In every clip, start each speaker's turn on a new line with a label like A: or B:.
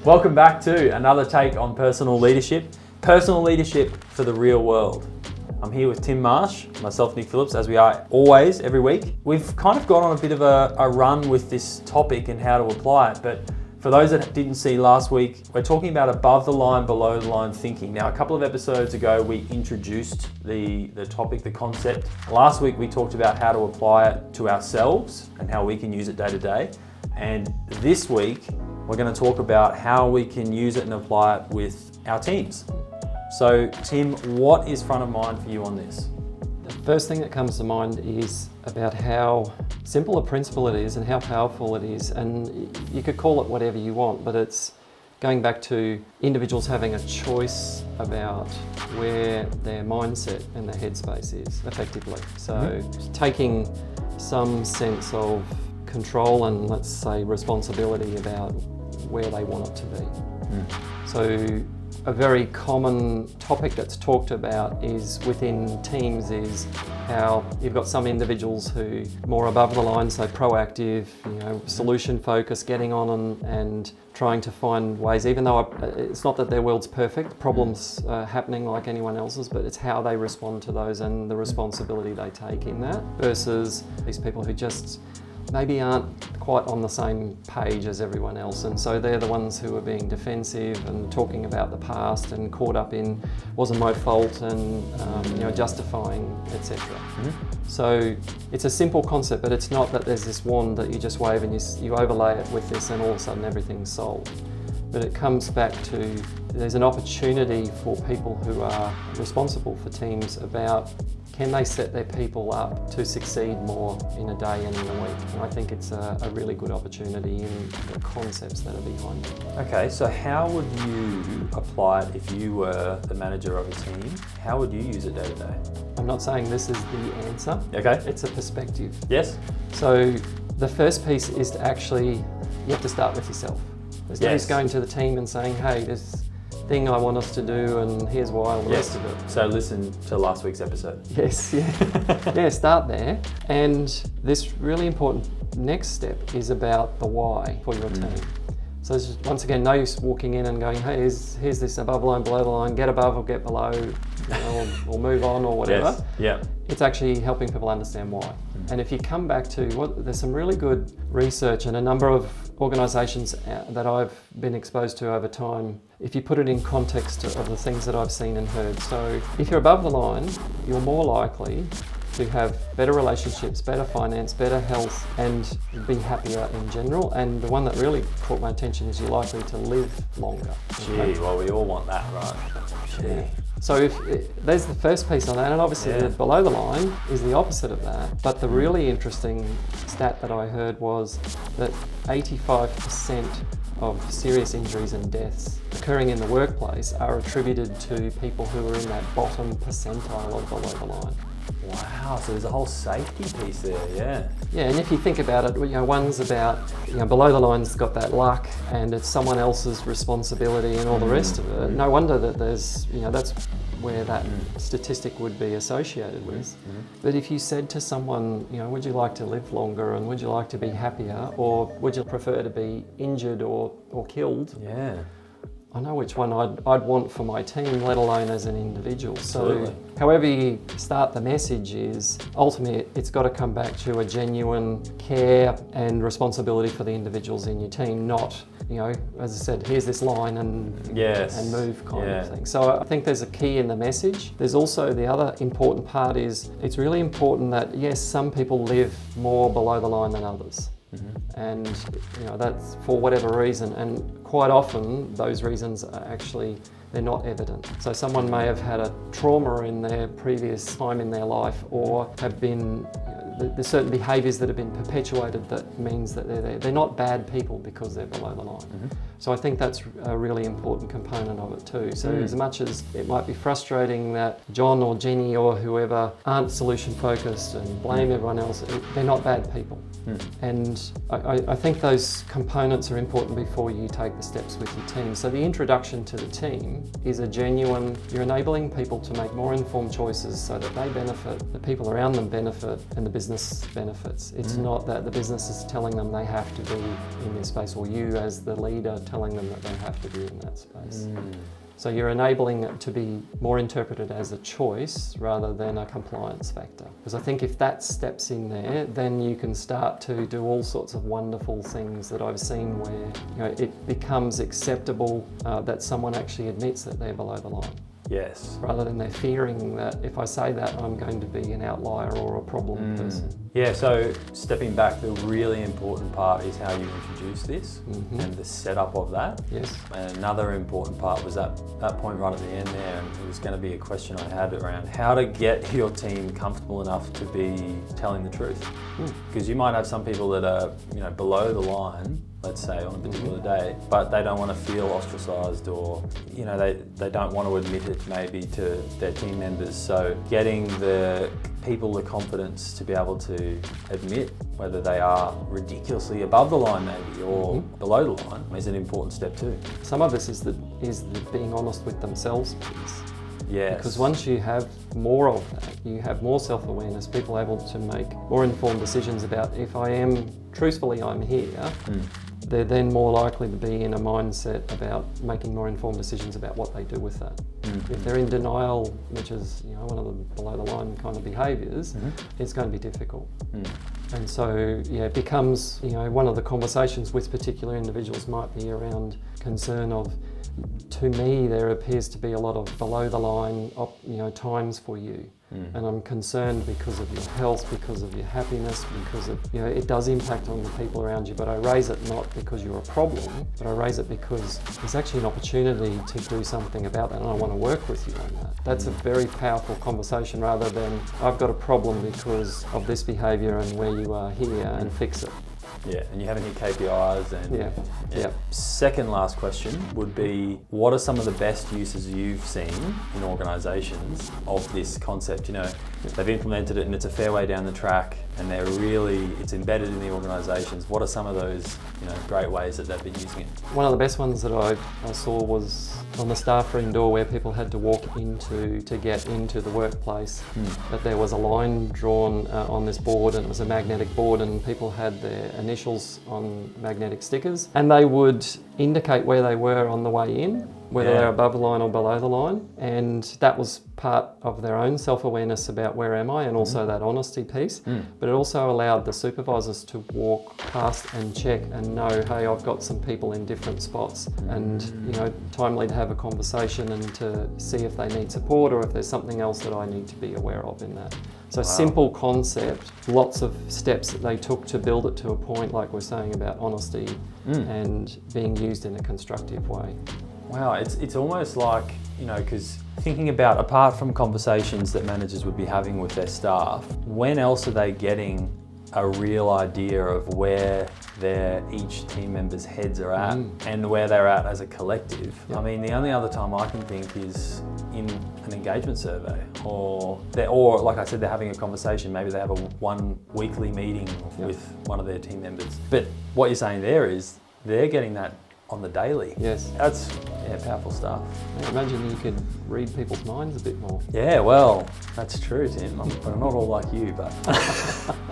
A: Welcome back to another take on personal leadership for the real world. I'm here with Tim Marsh, myself, Nick Phillips, as we are always every week. We've kind of gone on a bit of a run with this topic and how to apply it, but for those that didn't see last week, we're talking about above the line, below the line thinking. Now, a couple of episodes ago, we introduced the topic, the concept. Last week, we talked about how to apply it to ourselves and how we can use it day to day. And this week, we're going to talk about how we can use it and apply it with our teams. So, Tim, what is front of mind for you on this?
B: The first thing that comes to mind is about how simple a principle it is and how powerful it is. And you could call it whatever you want, but it's going back to individuals having a choice about where their mindset and their headspace is effectively. So taking some sense of control and, let's say, responsibility about where they want it to be. So a very common topic that's talked about is within teams is how you've got some individuals who more above the line, so proactive, solution focused, getting on and trying to find ways, even though it's not that their world's perfect, problems are happening like anyone else's, but it's how they respond to those and the responsibility they take in that, versus these people who just maybe aren't quite on the same page as everyone else, and so they're the ones who are being defensive and talking about the past and caught up in wasn't my fault and justifying, etc. So it's a simple concept, but it's not that there's this wand that you just wave and you overlay it with this and all of a sudden everything's solved. But it comes back to there's an opportunity for people who are responsible for teams about can they set their people up to succeed more in a day and in a week? And I think it's a really good opportunity in the concepts that are behind it.
A: Okay, so how would you apply it if you were the manager of a team? How would you use it day to day?
B: I'm not saying this is the answer.
A: Okay.
B: It's a perspective.
A: Yes.
B: So the first piece is to actually, you have to start with yourself. There's no use going to the team and saying, hey, this thing I want us to do and here's why, all the rest of it.
A: So listen to last week's episode.
B: Yes, yeah. Start there. And this really important next step is about the why for your team. So there's once again, no use walking in and going, hey, here's this above the line, below the line, get above or get below, or move on or whatever.
A: Yes. Yeah.
B: It's actually helping people understand why. And if you come back to there's some really good research and a number of organisations that I've been exposed to over time, if you put it in context of the things that I've seen and heard. So if you're above the line, you're more likely to have better relationships, better finance, better health, and be happier in general. And the one that really caught my attention is you're likely to live longer.
A: Gee, well, we all want that, right? Gee.
B: So there's the first piece on that, and obviously the below the line is the opposite of that. But the really interesting stat that I heard was that 85% of serious injuries and deaths occurring in the workplace are attributed to people who are in that bottom percentile of below the line.
A: Wow, so there's a whole safety piece there, yeah.
B: Yeah, and if you think about it, one's about, below the line's got that luck and it's someone else's responsibility and all the rest of it. No wonder that there's, that's where that statistic would be associated with. But if you said to someone, would you like to live longer and would you like to be happier, or would you prefer to be injured or killed?
A: Yeah.
B: I know which one I'd want for my team, let alone as an individual.
A: Absolutely.
B: So however you start the message is, ultimately it's got to come back to a genuine care and responsibility for the individuals in your team, not, as I said, here's this line and move kind of thing. So I think there's a key in the message. There's also the other important part is, it's really important that, yes, some people live more below the line than others. And that's for whatever reason, and quite often those reasons are actually, they're not evident. So someone may have had a trauma in their previous time in their life, or have been, there's certain behaviours that have been perpetuated that means that they're there. They're not bad people because they're below the line. So I think that's a really important component of it too. So as much as it might be frustrating that John or Jenny or whoever aren't solution focused and blame everyone else, they're not bad people. And I think those components are important before you take the steps with your team. So the introduction to the team team is you're enabling people to make more informed choices so that they benefit, the people around them benefit, and the business benefits. It's not that the business is telling them they have to be in this space, or you as the leader telling them that they have to be in that space. So you're enabling it to be more interpreted as a choice rather than a compliance factor. Because I think if that steps in there, then you can start to do all sorts of wonderful things that I've seen where it becomes acceptable that someone actually admits that they're below the line.
A: Yes.
B: Rather than they're fearing that if I say that, I'm going to be an outlier or a problem person.
A: Yeah, so stepping back, the really important part is how you introduce this and the setup of that.
B: Yes.
A: And another important part was that point right at the end there, and it was going to be a question I had around how to get your team comfortable enough to be telling the truth. Because you might have some people that are, below the line, let's say, on a particular day, but they don't want to feel ostracised, or they don't want to admit it maybe to their team members. So getting the people the confidence to be able to admit whether they are ridiculously above the line maybe or below the line is an important step too.
B: Some of this is the being honest with themselves piece.
A: Yes.
B: Because once you have more of that, you have more self-awareness, people are able to make more informed decisions about if I am, truthfully I'm here, they're then more likely to be in a mindset about making more informed decisions about what they do with that. If they're in denial, which is one of the below the line kind of behaviours, it's going to be difficult. And so it becomes one of the conversations with particular individuals might be around concern of, to me there appears to be a lot of below the line times for you. And I'm concerned because of your health, because of your happiness, because of, it does impact on the people around you, but I raise it not because you're a problem, but I raise it because there's actually an opportunity to do something about that, and I want to work with you on that. That's a very powerful conversation rather than I've got a problem because of this behaviour and where you are here and fix it.
A: Yeah, and you have any KPIs and
B: Yeah.
A: Second last question would be, what are some of the best uses you've seen in organisations of this concept? They've implemented it and it's a fair way down the track and it's embedded in the organisations. What are some of those great ways that they've been using it?
B: One of the best ones that I saw was on the staff room door where people had to walk to get into the workplace. That there was a line drawn on this board, and it was a magnetic board, and people had their initials on magnetic stickers, and they would indicate where they were on the way in, whether they're above the line or below the line, and that was part of their own self-awareness about where am I, and also that honesty piece. But it also allowed the supervisors to walk past and check and know, hey, I've got some people in different spots, and timely to have a conversation and to see if they need support or if there's something else that I need to be aware of in that. So simple concept, lots of steps that they took to build it to a point, like we're saying about honesty and being used in a constructive way.
A: Wow, it's almost like, because thinking about, apart from conversations that managers would be having with their staff, when else are they getting a real idea of where each team member's heads are at and where they're at as a collective? I mean, the only other time I can think is in an engagement survey, or like I said, they're having a conversation. Maybe they have one weekly meeting with one of their team members. But what you're saying there is they're getting that on the daily.
B: Yes.
A: That's powerful stuff.
B: I imagine you could read people's minds a bit more.
A: Yeah, well, that's true, Tim. I'm not all like you, but...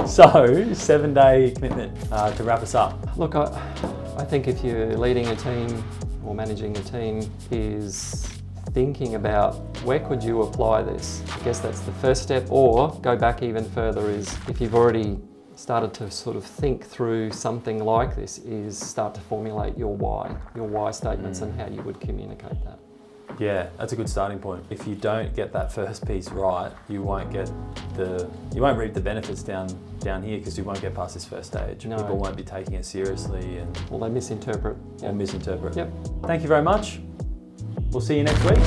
A: So, 7-day commitment to wrap us up.
B: Look, I think if you're leading a team or managing a team, is thinking about where could you apply this? I guess that's the first step, or go back even further is if you've already started to sort of think through something like this, is start to formulate your why statements and how you would communicate that.
A: Yeah, that's a good starting point. If you don't get that first piece right, you won't reap the benefits down here, because you won't get past this first stage.
B: No.
A: People won't be taking it seriously, and
B: Well, they misinterpret.
A: or misinterpret.
B: Yep.
A: Thank you very much. We'll see you next week.